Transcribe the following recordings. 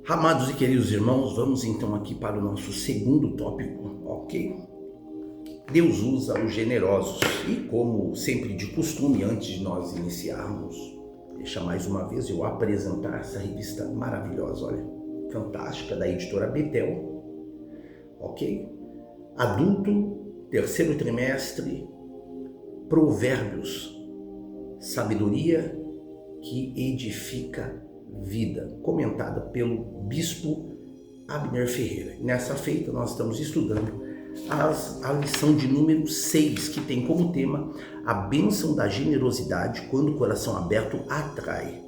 Amados e queridos irmãos, vamos então aqui para o nosso segundo tópico, ok? Deus usa os generosos. E como sempre de costume, antes de nós iniciarmos, deixa mais uma vez eu apresentar essa revista maravilhosa, olha, fantástica, da editora Betel, ok? Adulto, terceiro trimestre, Provérbios, sabedoria que edifica vida, comentada pelo Bispo Abner Ferreira. Nessa feita nós estamos estudando a lição de número 6, que tem como tema a bênção da generosidade quando o coração aberto atrai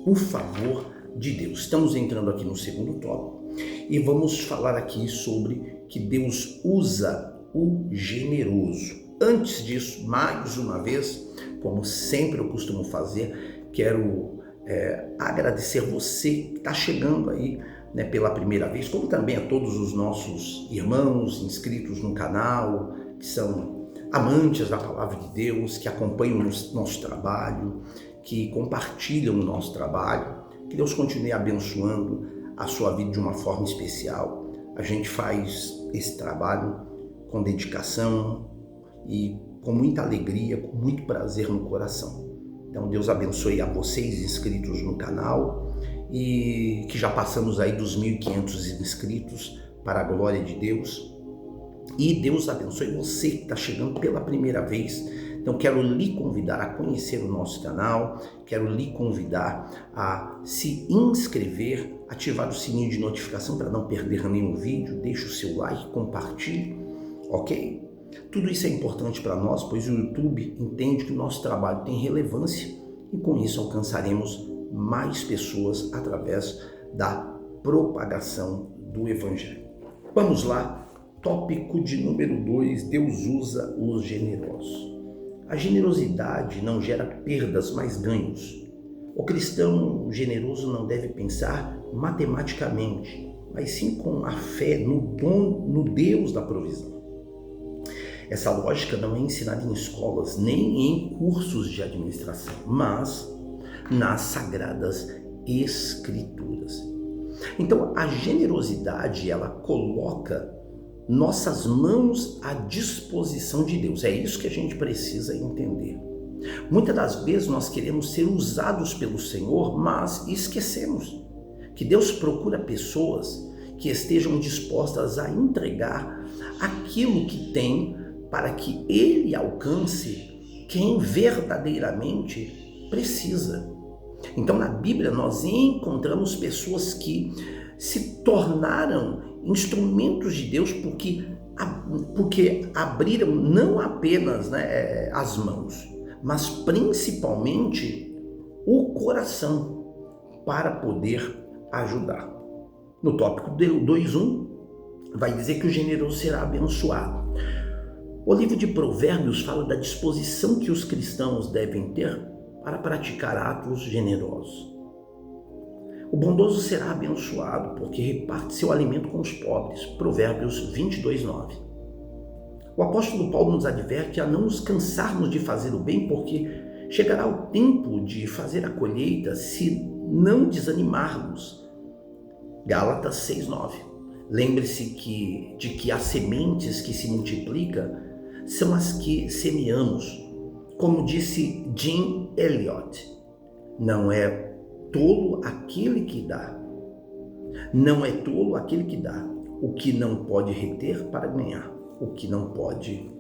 o favor de Deus. Estamos entrando aqui no segundo tópico e vamos falar aqui sobre que Deus usa o generoso. Antes disso, mais uma vez, como sempre eu costumo fazer, quero agradecer você que está chegando aí, né, pela primeira vez, como também a todos os nossos irmãos inscritos no canal, que são amantes da palavra de Deus, que acompanham o nosso trabalho, que compartilham o nosso trabalho. Que Deus continue abençoando a sua vida de uma forma especial. A gente faz esse trabalho com dedicação e com muita alegria, com muito prazer no coração. Então Deus abençoe a vocês inscritos no canal e que já passamos aí dos 1.500 inscritos, para a glória de Deus. E Deus abençoe você que está chegando pela primeira vez. Então quero lhe convidar a conhecer o nosso canal, quero lhe convidar a se inscrever, ativar o sininho de notificação para não perder nenhum vídeo, deixe o seu like, compartilhe, ok? Tudo isso é importante para nós, pois o YouTube entende que o nosso trabalho tem relevância e com isso alcançaremos mais pessoas através da propagação do Evangelho. Vamos lá, tópico de número 2, Deus usa os generosos. A generosidade não gera perdas, mas ganhos. O cristão generoso não deve pensar matematicamente, mas sim com a fé no Deus da provisão. Essa lógica não é ensinada em escolas, nem em cursos de administração, mas nas Sagradas Escrituras. Então, a generosidade, ela coloca nossas mãos à disposição de Deus. É isso que a gente precisa entender. Muitas das vezes nós queremos ser usados pelo Senhor, mas esquecemos que Deus procura pessoas que estejam dispostas a entregar aquilo que tem para que Ele alcance quem verdadeiramente precisa. Então, na Bíblia, nós encontramos pessoas que se tornaram instrumentos de Deus porque abriram não apenas, né, as mãos, mas principalmente o coração para poder ajudar. No tópico 2.1, vai dizer que o generoso será abençoado. O livro de Provérbios fala da disposição que os cristãos devem ter para praticar atos generosos. O bondoso será abençoado porque reparte seu alimento com os pobres. Provérbios 22:9. O apóstolo Paulo nos adverte a não nos cansarmos de fazer o bem, porque chegará o tempo de fazer a colheita se não desanimarmos. Gálatas 6:9. Lembre-se de que as sementes que se multiplicam são as que semeamos. Como disse Jim Elliot, não é tolo aquele que dá. Não é tolo aquele que dá o que não pode reter para ganhar, o que não pode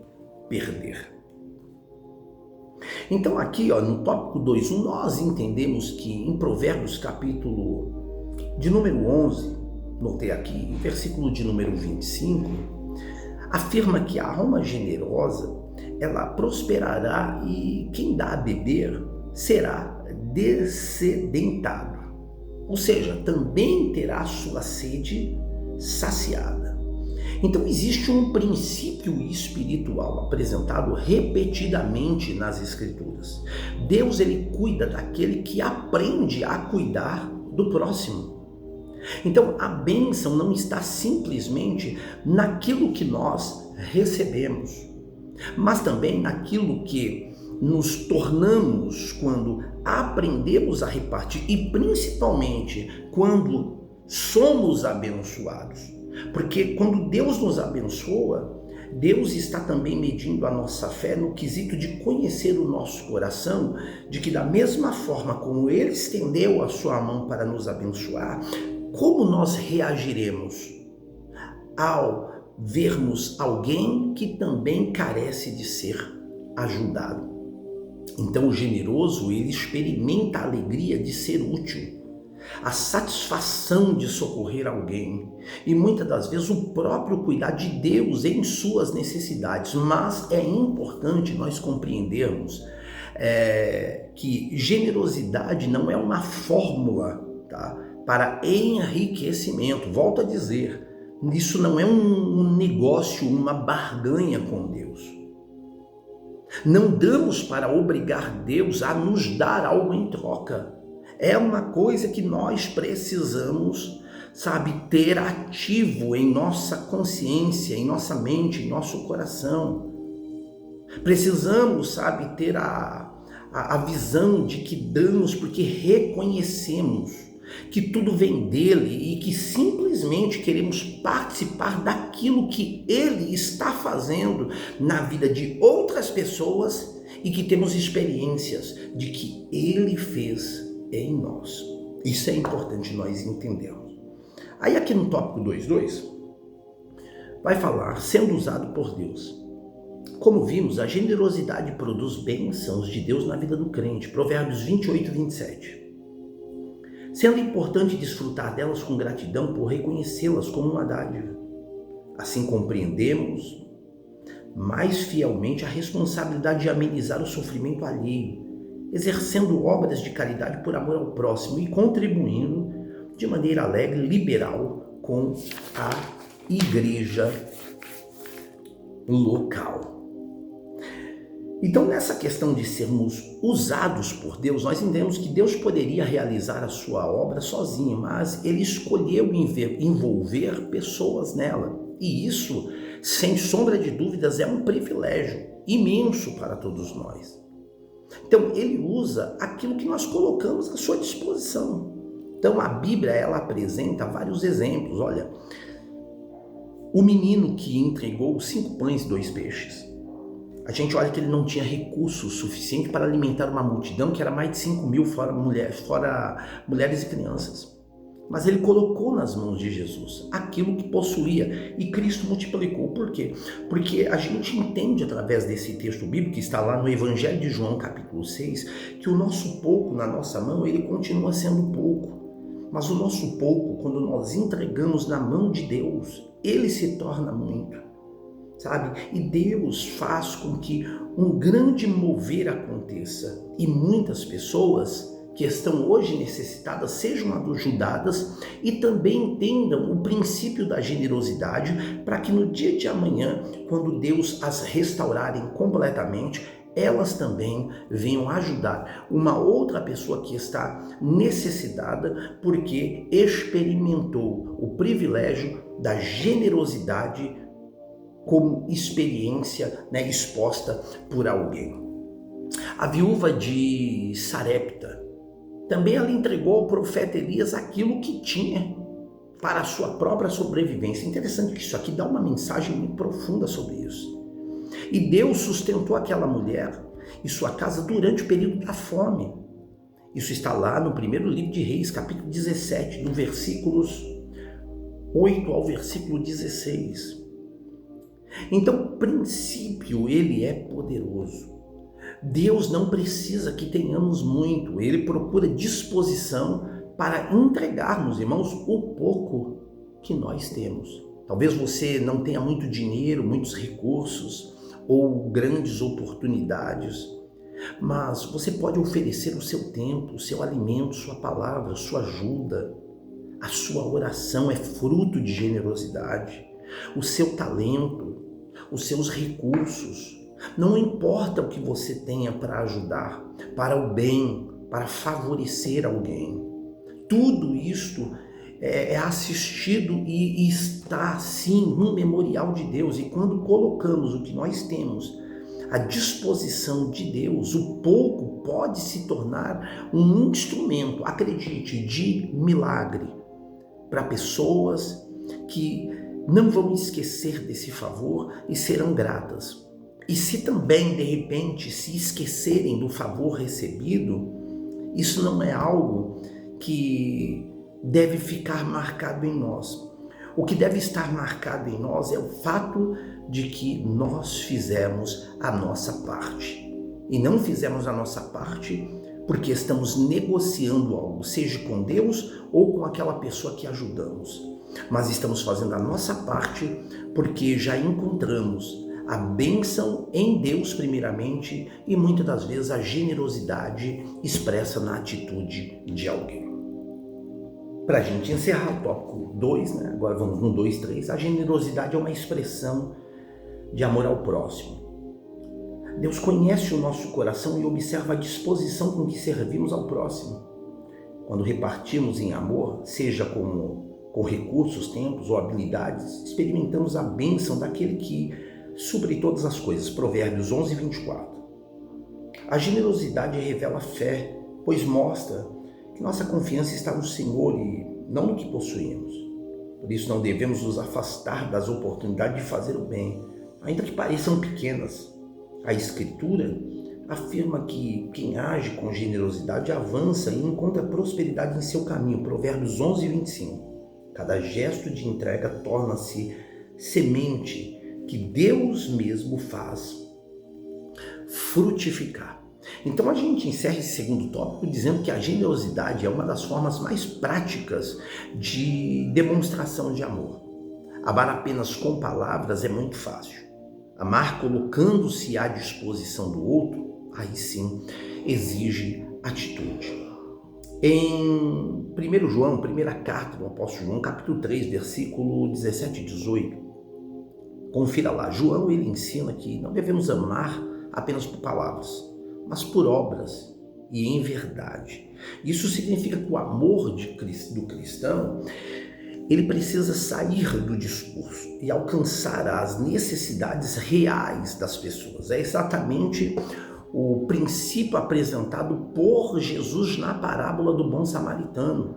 perder. Então aqui, no tópico 2.1, nós entendemos que em Provérbios capítulo de número 11, notei aqui, versículo de número 25, afirma que a alma generosa, ela prosperará e quem dá a beber será dessedentado. Ou seja, também terá sua sede saciada. Então existe um princípio espiritual apresentado repetidamente nas Escrituras. Deus, ele cuida daquele que aprende a cuidar do próximo. Então a bênção não está simplesmente naquilo que nós recebemos, mas também naquilo que nos tornamos quando aprendemos a repartir e principalmente quando somos abençoados. Porque quando Deus nos abençoa, Deus está também medindo a nossa fé no quesito de conhecer o nosso coração, de que da mesma forma como Ele estendeu a sua mão para nos abençoar, como nós reagiremos ao vermos alguém que também carece de ser ajudado. Então o generoso, ele experimenta a alegria de ser útil, a satisfação de socorrer alguém e muitas das vezes o próprio cuidar de Deus em suas necessidades. Mas é importante nós compreendermos que generosidade não é uma fórmula, tá, para enriquecimento. Volto a dizer, isso não é um negócio, uma barganha com Deus. Não damos para obrigar Deus a nos dar algo em troca. É uma coisa que nós precisamos, ter ativo em nossa consciência, em nossa mente, em nosso coração. Precisamos, ter a visão de que damos porque reconhecemos que tudo vem dele e que simplesmente queremos participar daquilo que ele está fazendo na vida de outras pessoas e que temos experiências de que ele fez em nós. Isso é importante nós entendermos. Aí aqui no tópico 2.2 vai falar sendo usado por Deus. Como vimos, a generosidade produz bênçãos de Deus na vida do crente. Provérbios 28:27. Sendo importante desfrutar delas com gratidão por reconhecê-las como uma dádiva. Assim compreendemos mais fielmente a responsabilidade de amenizar o sofrimento alheio, exercendo obras de caridade por amor ao próximo e contribuindo de maneira alegre e liberal com a igreja local. Então, nessa questão de sermos usados por Deus, nós entendemos que Deus poderia realizar a sua obra sozinho, mas Ele escolheu envolver pessoas nela. E isso, sem sombra de dúvidas, é um privilégio imenso para todos nós. Então, Ele usa aquilo que nós colocamos à sua disposição. Então, a Bíblia, ela apresenta vários exemplos. Olha, o menino que entregou 5 pães e 2 peixes. A gente olha que ele não tinha recursos suficientes para alimentar uma multidão que era mais de 5.000, fora mulheres e crianças. Mas ele colocou nas mãos de Jesus aquilo que possuía e Cristo multiplicou. Por quê? Porque a gente entende através desse texto bíblico que está lá no Evangelho de João, capítulo 6, que o nosso pouco na nossa mão, ele continua sendo pouco. Mas o nosso pouco, quando nós entregamos na mão de Deus, ele se torna muito. E Deus faz com que um grande mover aconteça e muitas pessoas que estão hoje necessitadas sejam ajudadas e também entendam o princípio da generosidade para que no dia de amanhã, quando Deus as restaurarem completamente, elas também venham ajudar uma outra pessoa que está necessitada porque experimentou o privilégio da generosidade como experiência, exposta por alguém. A viúva de Sarepta, também ela entregou ao profeta Elias aquilo que tinha para a sua própria sobrevivência. Interessante que isso aqui dá uma mensagem muito profunda sobre isso. E Deus sustentou aquela mulher e sua casa durante o período da fome. Isso está lá no primeiro livro de Reis, capítulo 17, do versículos 8 ao versículo 16. Então, o princípio, ele é poderoso. Deus não precisa que tenhamos muito, ele procura disposição para entregarmos, irmãos, o pouco que nós temos. Talvez você não tenha muito dinheiro, muitos recursos ou grandes oportunidades, mas você pode oferecer o seu tempo, o seu alimento, sua palavra, sua ajuda. A sua oração é fruto de generosidade. O seu talento, os seus recursos, não importa o que você tenha para ajudar, para o bem, para favorecer alguém. Tudo isto é assistido e está, sim, no memorial de Deus. E quando colocamos o que nós temos à disposição de Deus, o pouco pode se tornar um instrumento, acredite, de milagre para pessoas que não vão esquecer desse favor e serão gratas. E se também, de repente, se esquecerem do favor recebido, isso não é algo que deve ficar marcado em nós. O que deve estar marcado em nós é o fato de que nós fizemos a nossa parte. E não fizemos a nossa parte porque estamos negociando algo, seja com Deus ou com aquela pessoa que ajudamos. Mas estamos fazendo a nossa parte porque já encontramos a bênção em Deus primeiramente e muitas das vezes a generosidade expressa na atitude de alguém. Para a gente encerrar o tópico 2, né? Agora vamos no 2, 3, a generosidade é uma expressão de amor ao próximo. Deus conhece o nosso coração e observa a disposição com que servimos ao próximo. Quando repartimos em amor, seja com recursos, tempos ou habilidades, experimentamos a bênção daquele que supre todas as coisas. Provérbios 11, 24. A generosidade revela fé, pois mostra que nossa confiança está no Senhor e não no que possuímos. Por isso não devemos nos afastar das oportunidades de fazer o bem, ainda que pareçam pequenas. A Escritura afirma que quem age com generosidade avança e encontra prosperidade em seu caminho. Provérbios 11, 25. Cada gesto de entrega torna-se semente que Deus mesmo faz frutificar. Então a gente encerra esse segundo tópico dizendo que a generosidade é uma das formas mais práticas de demonstração de amor. Amar apenas com palavras é muito fácil. Amar colocando-se à disposição do outro, aí sim, exige atitude. Em 1 João, primeira carta do apóstolo João, capítulo 3, versículo 17 e 18, confira lá, João ele ensina que não devemos amar apenas por palavras, mas por obras e em verdade. Isso significa que o amor do cristão ele precisa sair do discurso e alcançar as necessidades reais das pessoas. É exatamente o princípio apresentado por Jesus na parábola do bom samaritano.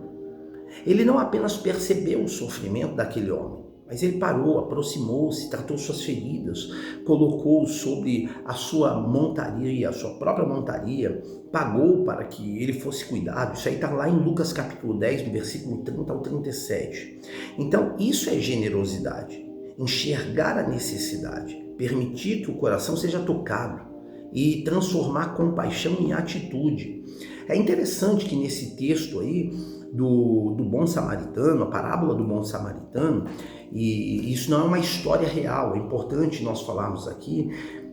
Ele não apenas percebeu o sofrimento daquele homem, mas ele parou, aproximou-se, tratou suas feridas, colocou sobre a sua montaria, a sua própria montaria, pagou para que ele fosse cuidado. Isso aí está lá em Lucas capítulo 10, do versículo 30 ao 37. Então isso é generosidade, enxergar a necessidade, permitir que o coração seja tocado e transformar compaixão em atitude. É interessante que nesse texto aí do bom samaritano, a parábola do bom samaritano, e isso não é uma história real, é importante nós falarmos aqui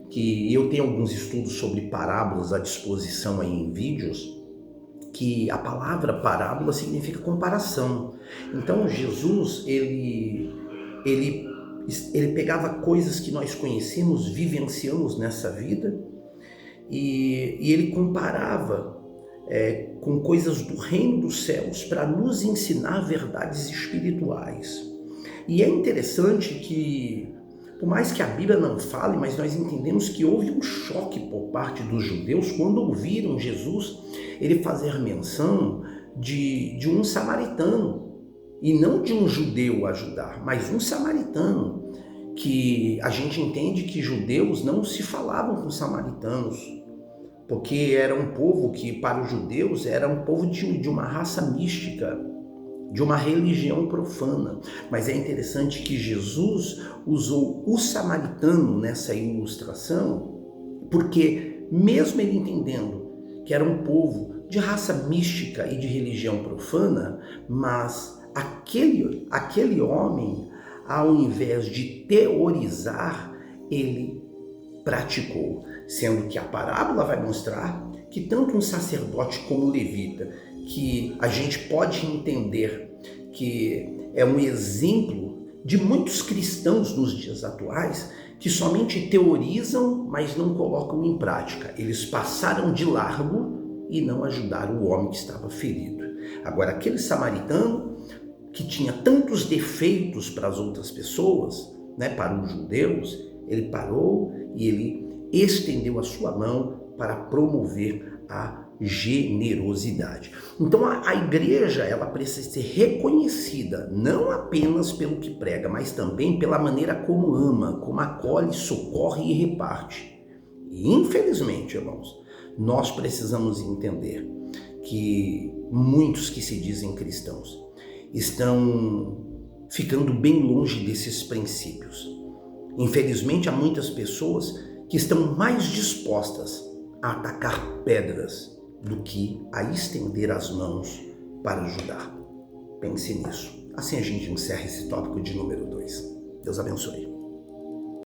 que eu tenho alguns estudos sobre parábolas à disposição aí em vídeos, que a palavra parábola significa comparação. Então Jesus, ele pegava coisas que nós conhecemos, vivenciamos nessa vida, e ele comparava com coisas do reino dos céus para nos ensinar verdades espirituais. E é interessante que, por mais que a Bíblia não fale, mas nós entendemos que houve um choque por parte dos judeus quando ouviram Jesus ele fazer menção de um samaritano, e não de um judeu ajudar, mas um samaritano, que a gente entende que judeus não se falavam com samaritanos, porque era um povo que para os judeus era um povo de uma raça mística, de uma religião profana. Mas é interessante que Jesus usou o samaritano nessa ilustração, porque mesmo ele entendendo que era um povo de raça mística e de religião profana, mas aquele homem, ao invés de teorizar, ele praticou, sendo que a parábola vai mostrar que tanto um sacerdote como um levita, que a gente pode entender que é um exemplo de muitos cristãos nos dias atuais, que somente teorizam, mas não colocam em prática. Eles passaram de largo e não ajudaram o homem que estava ferido. Agora, aquele samaritano que tinha tantos defeitos para as outras pessoas, né, para os judeus, ele parou e ele estendeu a sua mão para promover a generosidade. Então a igreja, ela precisa ser reconhecida não apenas pelo que prega, mas também pela maneira como ama, como acolhe, socorre e reparte. E infelizmente, irmãos, nós precisamos entender que muitos que se dizem cristãos estão ficando bem longe desses princípios. Infelizmente, há muitas pessoas que estão mais dispostas a atacar pedras do que a estender as mãos para ajudar. Pense nisso. Assim a gente encerra esse tópico de número 2. Deus abençoe.